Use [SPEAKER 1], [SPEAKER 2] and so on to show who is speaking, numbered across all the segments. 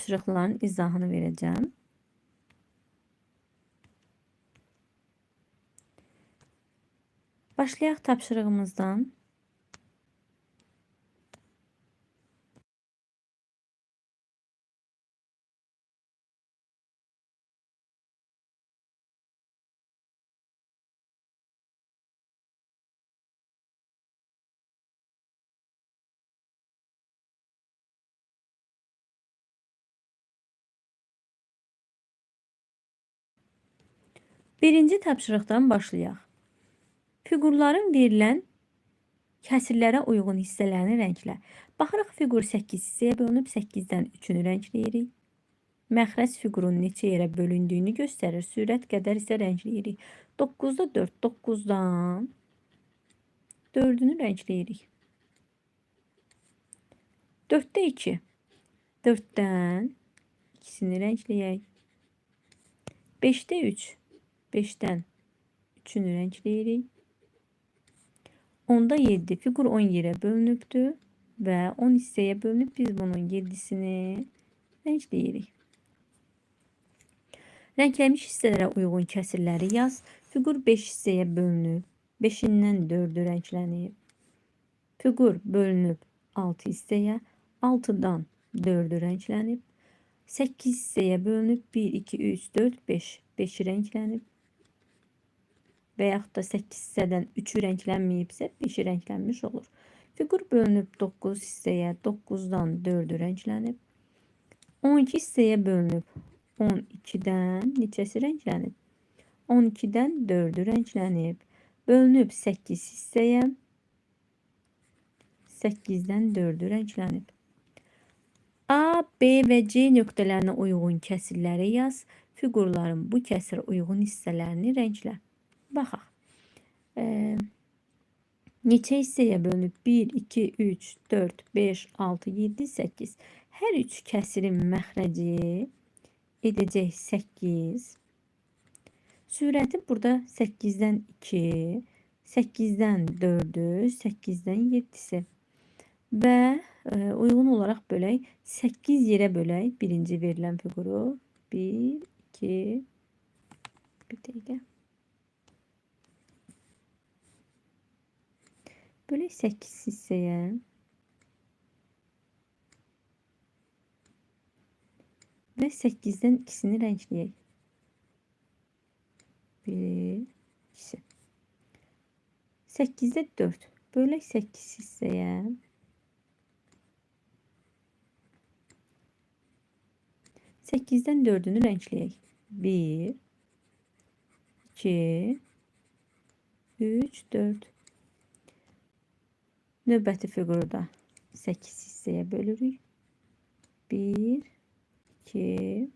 [SPEAKER 1] tapşırıqların izahını verəcəm. Başlayaq tapşırığımızdan. Birinci tapşırıqdan başlayaq. Fiqurların verilən kəsirlərə uyğun hissələrini rənglə. Baxırıq, fiqur 8 hissəyə bölünüb, 8-dən 3-ünü rəngləyirik. Məxrəc fiqurun neçə yerə bölündüyünü göstərir, sürət qədər isə rəngləyirik. 9-da 4, 9-dan 4-ünü rəngləyirik. 4-də 2, 4-dən 2-sini rəngləyək. 5-də 3, 5-dən 3-ünü rəngləyirik. 10-da 7, fiqur 10 yerə bölünübdür və 10 hissəyə bölünüb, biz bunun 7-sini rəngləyirik. Rənglənmiş hissələrə uyğun kəsirləri yaz. Fiqur 5 hissəyə bölünüb, 5-dən 4-ü rənglənib. Fiqur bölünüb 6 hissəyə, 6-dan 4-ü rənglənib. 8 hissəyə bölünüb, 1, 2, 3, 4, 5, 5-i rənglənib. Və yaxud da 8 hissədən 3-ü rənglənməyibsə, 5-i rənglənmiş olur. Fiqur bölünüb 9 hissəyə, 9-dan 4-ü rənglənib. 12 hissəyə bölünüb, 12-dən neçəsi rənglənib? 12-dən 4-ü rənglənib. Bölünüb 8 hissəyə, 8-dən 4-ü rənglənib. A, B və C nöqtələrinə uyğun kəsirləri yaz. Fiqurların bu kəsirə uyğun hissələrini rənglə. Baxaq. Neçə hissəyə bölünüb? 1, 2, 3, 4, 5, 6, 7, 8. Hər üç kəsirin məxrəci edəcək 8. Sürəti burada 8-dən 2, 8-dən 4-ü, 8-dən 7-si. Və uyğun olaraq bölək. 8 yerə bölək birinci verilən fiquru. 1, 2, bir dəqiqə. Bölək 8 hissəyə. Və 8-dən 2-sini rəngləyək. 1, 2. 8-də 4. Bölək 8 hissəyə. 8-dən 4-ünü rəngləyək. 1, 2, 3, 4. Növbəti fiquru da 8 hissəyə bölürük. 1, 2,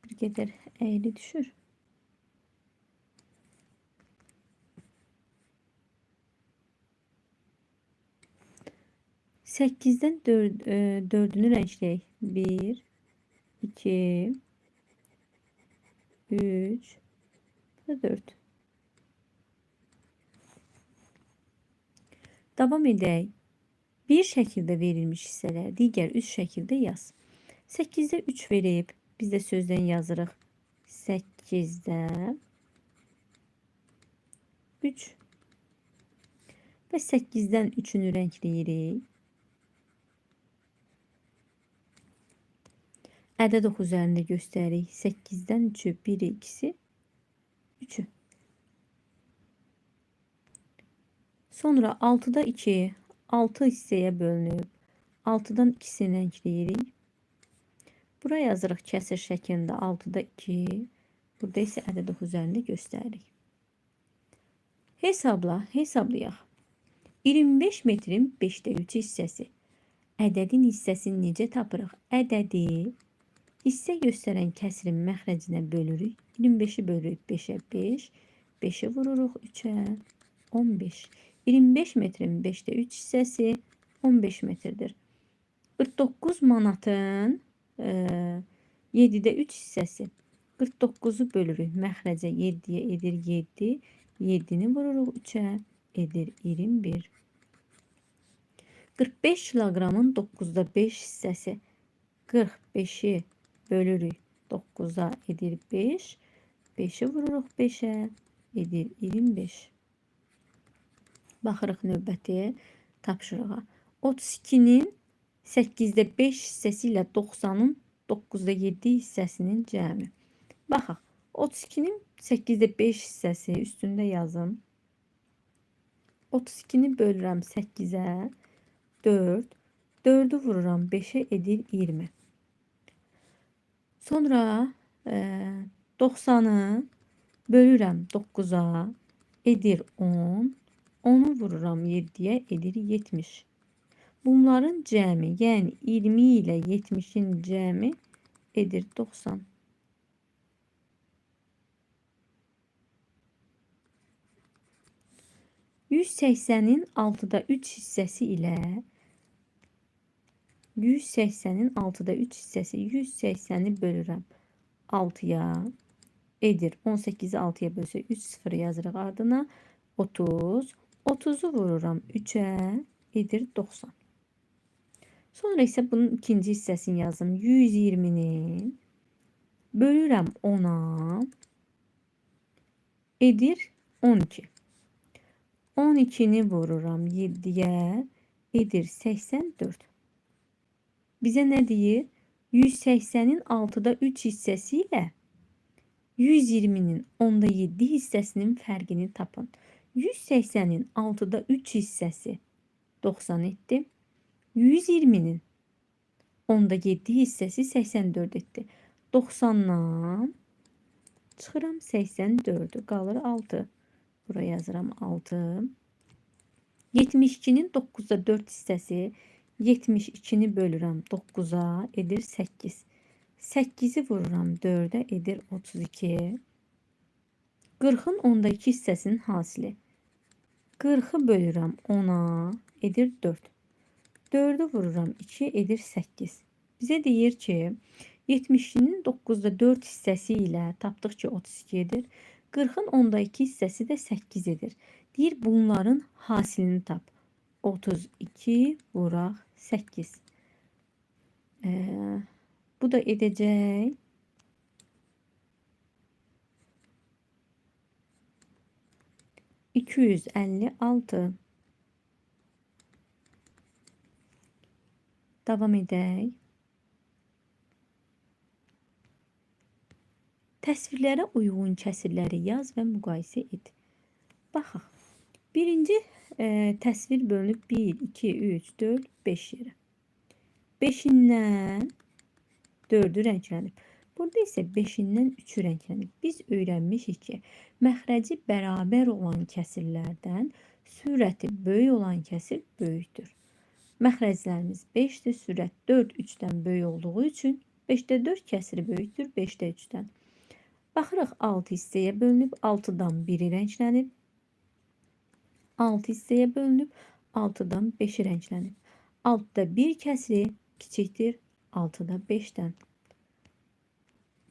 [SPEAKER 1] bir qədər əyri düşür. Səkizdən 4-ünü rəngləyək. 1, 2, 3 və 4. Davam edək. Bir şəkildə verilmiş hissələr digər üç şəkildə yaz. 8-də 3 verib, biz də sözdən yazırıq. 8-də 3 və 8-dən 3-ünü rəngləyirik. Ədəd ox üzərində göstəririk. 8-dən 3-ü, 1-i, 2-si, 3-ü. Sonra 6-da 2, 6 hissəyə bölünüb. 6-dan 2-sini rəngləyirik. Buraya yazırıq kəsir şəklində 6-da 2. Burada isə ədəd ox üzərində göstəririk. Hesablayaq. 25 metrin 5-də 3 hissəsi. Ədədin hissəsini necə tapırıq? Ədədi hissə göstərən kəsirin məxrəcinə bölürük. 25-i bölürük 5-ə 5. 5-i vururuq 3-ə 15. 25 metrin 5'te 3 hissəsi 15 metrdir. 49 manatın 7'də 3 hissəsi. 49'u bölürük. Məxrəcə 7'yə edir 7. 7'ni vururuq 3'ə edir 21. 45 kilogramın 9'da 5 hissəsi. 45'i bölürük 9'a edir 5. 5'i vururuq 5'ə edir 25. Baxırıq növbəti tapşırığa. 32'nin 8'də 5 hissəsi ilə 90'ın 9'da 7 hissəsinin cəmi. Baxaq. 32'nin 8'də 5 hissəsi üstündə yazım. 32'ni bölürəm 8'ə 4. 4'ü vururam 5'ə edir 20. Sonra 90'ı bölürəm 9'a edir 10. 10'u vururam 7'yə edir 70. Bunların cəmi, yəni 20 ilə 70'in cəmi edir 90. %180'in 6'da 3 hissəsi ilə 180'in 6'da 3 hissəsi 180'i bölürəm 6'ya edir 18'i 6'ya bölsə 3 0 yazırıq ardına 30. 30'u vururam 3'ə edir 90. Sonra isə bunun ikinci hissəsini yazdım. 120'nin bölürəm 10'a edir 12. 12'ni vururam 7'yə edir 84. Bizə nə deyir? 180'in 6'da 3 hissəsi ilə 120'nin 10'da 7 hissəsinin fərqini tapın. 180'in 6'da 3 hissəsi 90 etdi. 120'nin 10'da 7 hissəsi 84 etdi. 90'dan çıxıram 84'ü. Qalır 6. Buraya yazıram 6. 72'nin 9'da 4 hissəsi 72'ni bölürəm 9'a edir 8. 8'i vururam 4'ə edir 32. 40'ın 10'da 2 hissəsinin hasili. 40'ı bölürəm 10'a edir 4. 4'ü vururam 2 edir 8. Bizə deyir ki 72'nin 9'da 4 hissəsi ilə tapdıq ki 32 edir. 40'ın 10'da 2 hissəsi də 8 edir. Deyir bunların hasilini tap. 32 vuraq 8. Bu da edəcək 256. Davam edək. Təsvirlərə uyğun kəsirləri yaz və müqayisə et. Baxaq. Birinci təsvir bölünüb 1, 2, 3, 4, 5 yerə. 5-dən 4'ü rənglənib. Burada isə 5-dən 3'ü rənglənib. Biz öyrənmişik ki, məxrəci bərabər olan kəsirlərdən sürəti böyük olan kəsir böyükdür. Məxrəclərimiz 5'dir, sürət 4 3'dən böyük olduğu üçün 5'də 4 kəsiri böyükdür 5'də 3'dən. Baxırıq 6 hissəyə bölünüb 6'dan 1'i rənglənib. 6 hissəyə bölünüb 6'dan 5'i rənglənib. 6'da 1 kəsiri kiçikdir 6'da 5'dən.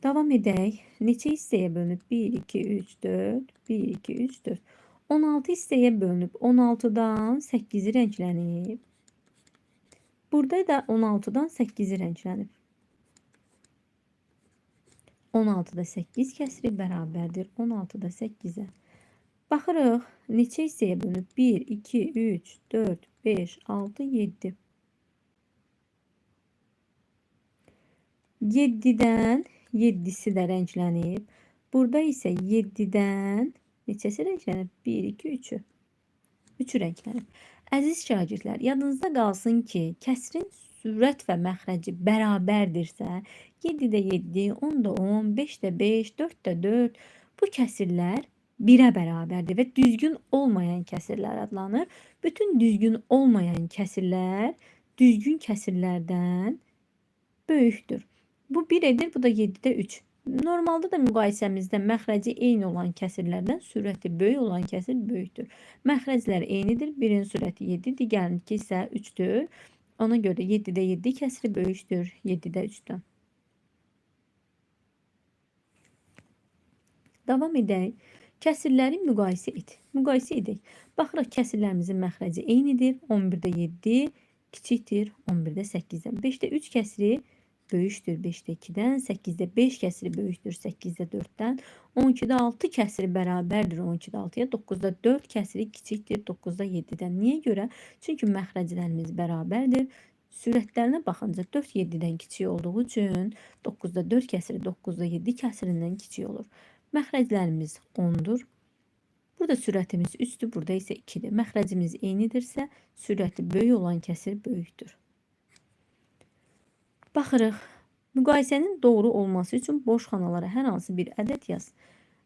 [SPEAKER 1] Davam edək. Neçə hissəyə bölünüb? 1, 2, 3, 4. 1, 2, 3, 4. 16 hissəyə bölünüb 16'dan 8'i rənglənib. Burada da 16'dan 8'i rənglənib. 16'da 8 kəsiri bərabərdir 16'da 8'ə. Baxırıq, neçə hissəyə bölünüb? 1, 2, 3, 4, 5, 6, 7. 7'dən 7'si də rənglənib. Burada isə 7'dən neçəsi rənglənib? 1, 2, 3'ü. 3'ü rənglənib. Əziz şagirdlər, yadınızda qalsın ki, kəsrin sürət və məxrəci bərabərdirsə, 7'də 7, 10'da 10, 5'də 5, 4'də 4 bu kəsirlər 1'ə bərabərdir və düzgün olmayan kəsirlər adlanır. Bütün düzgün olmayan kəsirlər düzgün kəsirlərdən böyükdür. Bu 1 edir, bu da 7'də 3. Normalda da müqayisəmizdə məxrəci eyni olan kəsirlərdən sürəti böyük olan kəsir böyükdür. Məxrəclər eynidir. Birinin sürəti 7, digərininki isə 3-dür. Ona görə 7-də 7 kəsiri böyükdür 7-də 3-dən. Davam edək. Kəsirləri müqayisə et. Müqayisə edək. Baxırıq kəsirlərimizin məxrəci eynidir. 11-də 7 kiçikdir 11-də 8-dən. 5-də 3 kəsiri böyükdür 5-də 2-dən, 8-də 5 kəsiri böyükdür 8-də 4-dən, 12-də 6 kəsiri bərabərdir 12-də 6-ya, 9-da 4 kəsiri kiçikdir 9-da 7-dən. Niyə görə? Çünki məxrəclərimiz bərabərdir. Sürətlərinə baxınca 4 7-dən kiçik olduğu üçün 9-da 4 kəsiri 9-da 7 kəsirindən kiçik olur. Məxrəclərimiz 10-dur. Burada sürətimiz 3-dür, burada isə 2-dir. Məxrəcimiz eynidirsə, sürəti böyük olan kəsir böyükdür. Baxırıq. Müqayisənin doğru olması üçün boş xanalara hər hansı bir ədəd yaz.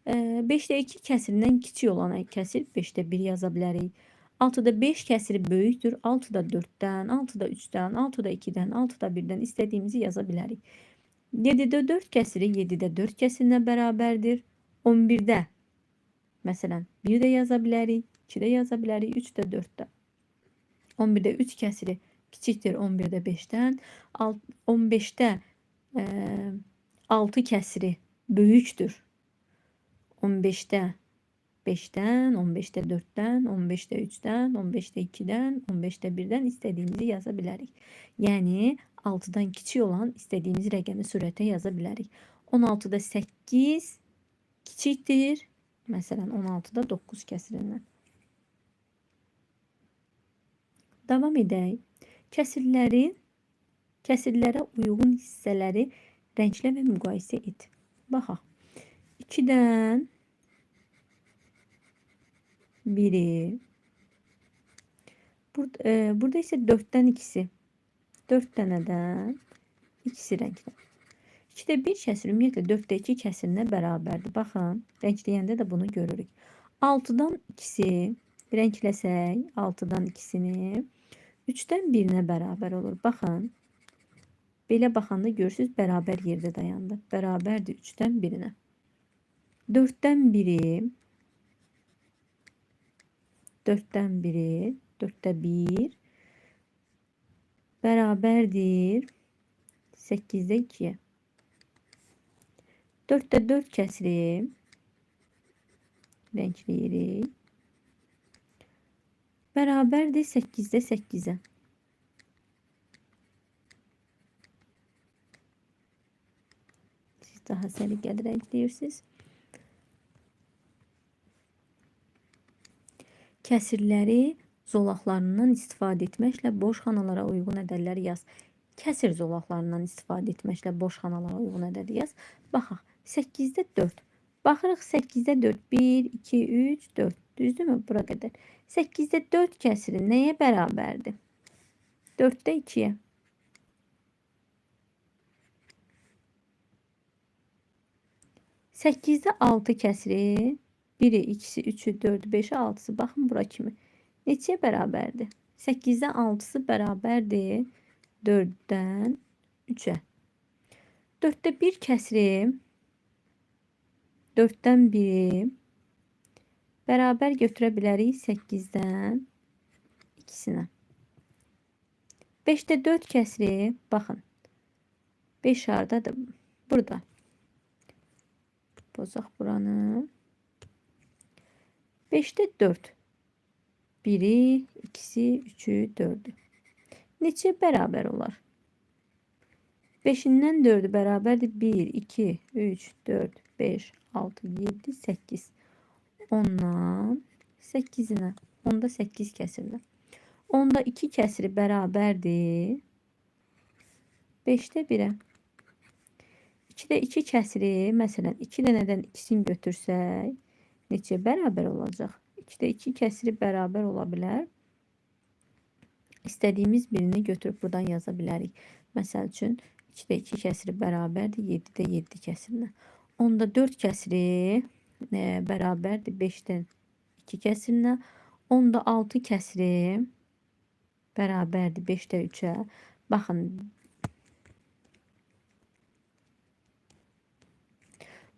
[SPEAKER 1] 5-də 2 kəsirindən kiçik olan kəsir 5-də 1 yaza bilərik. 6-da 5 kəsiri böyükdür 6-da 4-dən, 6-da 3-dən, 6-da 2-dən, 6-da 1-dən istədiyimizi yaza bilərik. 7-də 4 kəsiri 7-də 4 kəsirinə bərabərdir. 11-də məsələn 1 də yaza bilərik, 2 də yaza bilərik, 3 də 4-də. 11-də 3 kəsiri kiçikdir 11-də 5-dən, 15-də 6 kəsiri böyükdür 15-də 5-dən, 15-də 4-dən, 15-də 3-dən, 15-də 2-dən, 15-də 1-dən istədiyimizi yaza bilərik. Yəni 6-dan kiçik olan istədiyimiz rəqəmi sürətə yaza bilərik. 16-da 8 kiçikdir, məsələn 16-da 9 kəsirindən. Davam edək. Kəsirlərə uyğun hissələri rənglə və müqayisə et. Baxaq. 2-dən 1-i. Burada isə 4-dən 2-si. 4 dənədən 2-si rənglə. 2-də 1 kəsir ümumiyyətlə 4-də 2 kəsirinə bərabərdir. Baxın, rəngləyəndə də bunu görürük. 6-dan 2-si rəngləsək, 6-dan 2-sini 3-dən 1-nə bərabər olur. Baxın, belə baxanda görürsünüz, bərabər yerdə dayandı. Bərabərdir 3-dən 1-nə. 4-dən 1-i, 4-dən 1-i, 4-də 1 bərabərdir 8-də 2-yə. 4-də 4 kəsiri rəngləyirik. Bərabərdir 8-də 8-ə. Siz daha səliqəli rəngləyirsiniz. Kəsirləri zolaqlarından istifadə etməklə boş xanalara uyğun ədədləri yaz. Kəsir zolaqlarından istifadə etməklə boş xanalara uyğun ədədi yaz. Baxaq, 8-də 4. Baxırıq 8-də 4. 1, 2, 3, 4. Düzdürmü? Bura qədər. 8-də 4 kəsiri nəyə bərabərdir? 4-də 2-yə. 8-də 6 kəsiri 1-i, 2-si, 3-ü, 4-ü, 5-i, 6-sı. Baxın bura kimi. Neçəyə bərabərdir? 8-də 6-sı bərabərdir 4-dən 3-ə. 4-də 1 kəsiri 4-dən 1-i bərabər götürə bilərik 8-dən 2-sinə. 5-də 4 kəsiri, baxın. 5 hardadır? Burada. Bozaq buranı. 5-də 4. 1-i, 2-si, 3-ü, 4-ü. Neçə bərabər olar? 5-dən 4-ü bərabərdir 1, 2, 3, 4, 5, 6, 7, 8. 10-dan 8-inə. 10-da 8 kəsirlər. 10-da 2 kəsiri bərabərdir 5-də 1-ə. 2-də 2 kəsiri, məsələn 2 dənədən ikisini götürsək neçə bərabər olacaq? 2-də 2 kəsiri bərabər ola bilər. İstədiyimiz birini götürüb buradan yaza bilərik. Məsəl üçün 2-də 2 kəsiri bərabərdir 7-də 7 kəsirinə. 10-da 4 kəsiri bərabərdir 5-dən 2 kəsirinə. 10-da 6 kəsiri bərabərdir 5-də 3-ə. Baxın.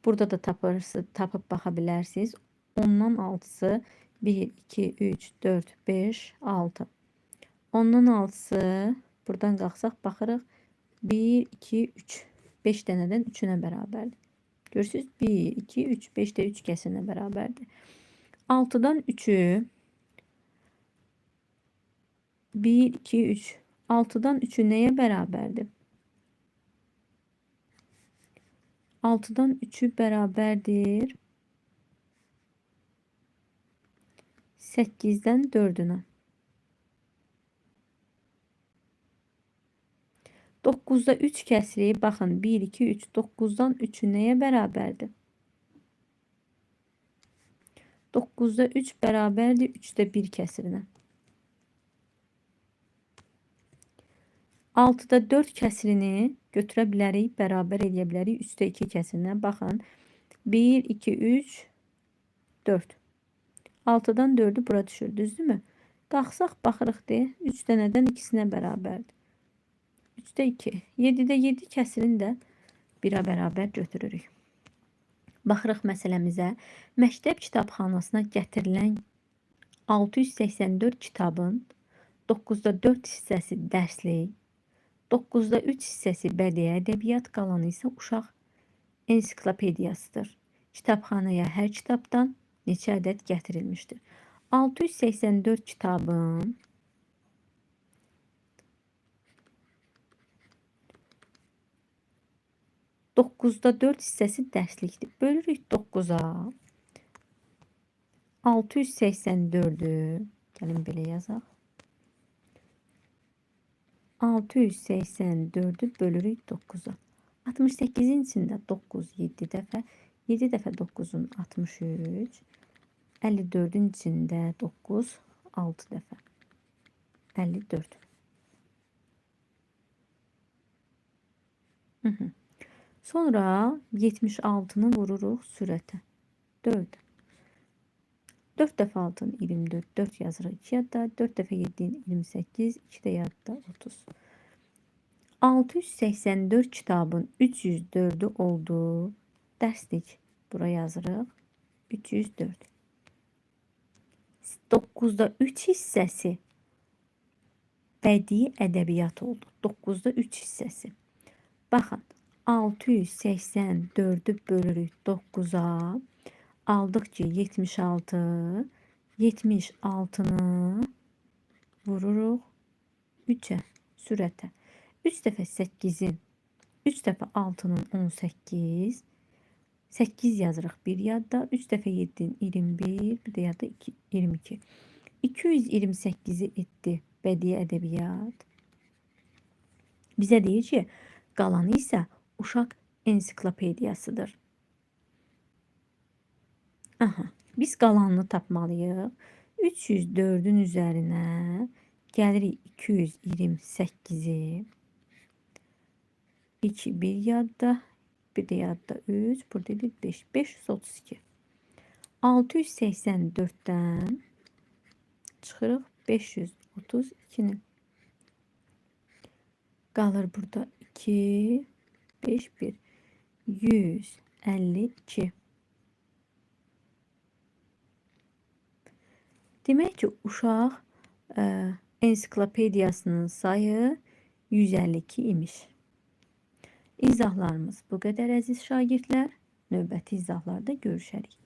[SPEAKER 1] Burada da tapıb baxa bilərsiniz. 10-dan 6-sı 1, 2, 3, 4, 5, 6. 10-dan 6-sı buradan qalxsaq baxırıq. 1, 2, 3. 5 dənədən 3-ünə bərabərdir. Görürsünüz? 1, 2, 3. 5 də 3 kəsinə bərabərdir. 6-dan 3-ü 1, 2, 3. 6-dan 3-ü nəyə bərabərdir? 6-dan 3'ü bərabərdir 8'dən 4'üne. 9'da 3 kəsri, baxın 1, 2, 3, 9'dan 3'ü nəyə bərabərdir? 9'da 3 bərabərdir 3'də 1 kəsirinə. 6'da 4 kəsirini götürə bilərik, bərabər edə bilərik 3'də 2 kəsirinə. Baxın 1, 2, 3, 4. 6'dan 4'ü bura düşür, düzdürmü? Qalxsaq baxırıq de, 3 dənədən ikisinə bərabərdir. 3'də 2. 7'də 7 kəsirini də 1'ə bərabər götürürük. Baxırıq məsələmizə. Məktəb kitabxanasına gətirilən 684 kitabın 9'da 4 hissəsi dərslik, 9'da 3 hissəsi bədii ədəbiyyat, qalanı isə uşaq ensiklopediyasıdır. Kitabxanaya hər kitabdan neçə ədəd gətirilmişdir? 684 kitabın 9'da 4 hissəsi dərslikdir. Bölürük 9'a. 684'ü gəlin belə yazaq. 684'ü bölürük 9'a. 68'in içində 9 7 dəfə. 7 dəfə 9'un 63. 54'ün içində 9 6 dəfə. 54. Sonra 76'nı vururuq sürətə. 4. 4 dəfə 6'ın 24. 4 yazırıq 2 yadda. 4 dəfə 7'in 28. 2 də yadda 30. 684 kitabın 304'ü olduğu dərslik. Bura yazırıq. 304. 9'da 3 hissəsi bədii ədəbiyyat oldu. 9'da 3 hissəsi. Baxın. 684'ü bölürük 9'a. Aldık ki 76. 76'nı vururuq 3'ə, sürətə. 3 dəfə 8'in, 3 dəfə 6'nın 18. 8 yazırıq bir yadda. 3 dəfə 7'in 21. Bir də yadda 22. 228'i etdi bədii ədəbiyyat. Bizə deyir ki, qalanı isə uşaq ensiklopediyasıdır. Aha, biz qalanını tapmalıyıq. 304'ün üzərinə gəlirik 228'i. 2 bir yadda, bir də yadda 3, burada 5, 532. 684'dən çıxırıq 532'ni. Qalır burada 2, 5, 1, 152. Demək ki, uşaq ensiklopediyasının sayı 152 imiş. İzahlarımız bu qədər əziz şagirdlər. Növbəti izahlarda görüşərik.